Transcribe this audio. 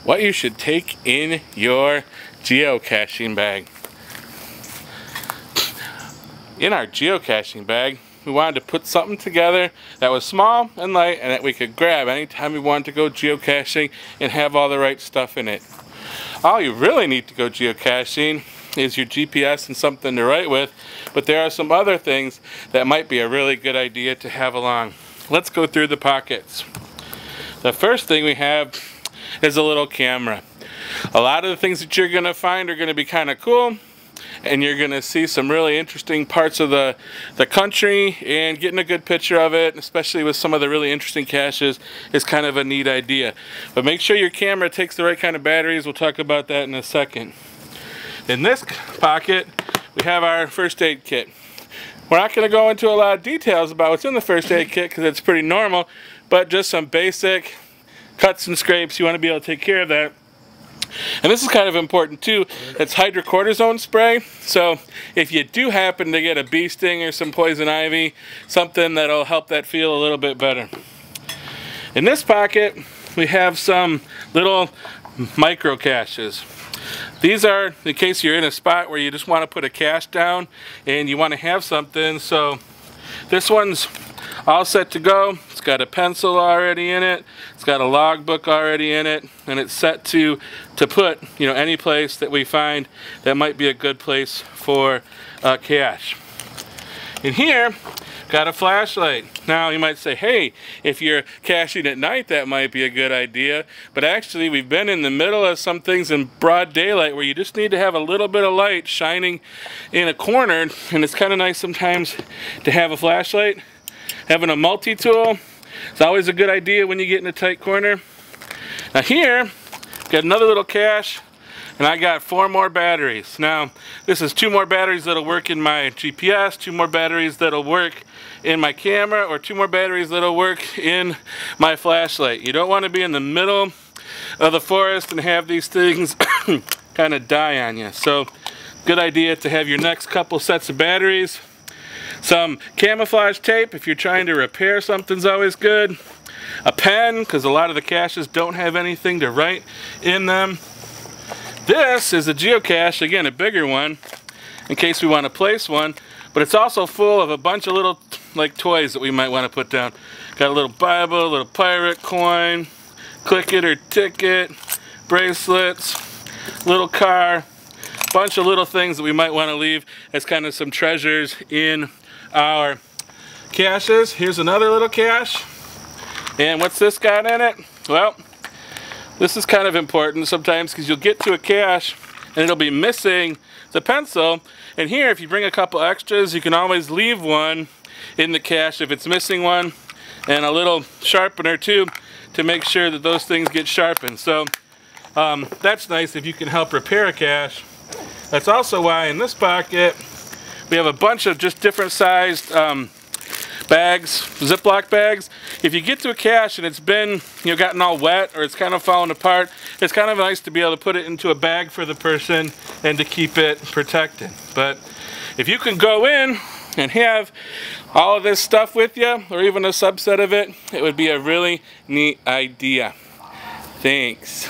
what you should take in your geocaching bag. In our geocaching bag, we wanted to put something together that was small and light and that we could grab anytime we wanted to go geocaching and have all the right stuff in it. All you really need to go geocaching is your GPS and something to write with, but there are some other things that might be a really good idea to have along. Let's go through the pockets. The first thing we have is a little camera. A lot of the things that you're going to find are going to be kind of cool, and you're going to see some really interesting parts of the country, and getting a good picture of it, especially with some of the really interesting caches, is kind of a neat idea. But make sure your camera takes the right kind of batteries. We'll talk about that in a second. In this pocket, we have our first aid kit. We're not going to go into a lot of details about what's in the first aid kit because it's pretty normal, but just some basic cuts and scrapes. You want to be able to take care of that. And this is kind of important too. It's hydrocortisone spray. So if you do happen to get a bee sting or some poison ivy, something that'll help that feel a little bit better. In this pocket, we have some little micro caches. These are in case you're in a spot where you just want to put a cache down and you want to have something. So this one's all set to go. It's got a pencil already in it. It's got a logbook already in it, and it's set to put, you know, any place that we find that might be a good place for a cache. In here, got a flashlight. Now you might say, hey, if you're caching at night, that might be a good idea. But actually, we've been in the middle of some things in broad daylight where you just need to have a little bit of light shining in a corner, and it's kind of nice sometimes to have a flashlight. Having a multi-tool is always a good idea when you get in a tight corner. Now here, got another little cache, and I got 4 more batteries. Now, this is 2 more batteries that'll work in my GPS, 2 more batteries that'll work in my camera, or 2 more batteries that'll work in my flashlight. You don't want to be in the middle of the forest and have these things kind of die on you. So, good idea to have your next couple sets of batteries. Some camouflage tape if you're trying to repair something's always good. A pen, because a lot of the caches don't have anything to write in them. This is a geocache, again a bigger one, in case we want to place one, but it's also full of a bunch of little like toys that we might want to put down. Got a little Bible, a little pirate coin, click it or ticket, bracelets, little car, bunch of little things that we might want to leave as kind of some treasures in our caches. Here's another little cache. And what's this got in it? Well, this is kind of important sometimes because you'll get to a cache and it'll be missing the pencil. And here, if you bring a couple extras, you can always leave one in the cache if it's missing one, and a little sharpener too to make sure that those things get sharpened. So that's nice if you can help repair a cache. That's also why in this pocket we have a bunch of just different sized bags, Ziploc bags. If you get to a cache and it's been, you know, gotten all wet or it's kind of fallen apart, it's kind of nice to be able to put it into a bag for the person and to keep it protected. But if you can go in and have all of this stuff with you, or even a subset of it, it would be a really neat idea. Thanks.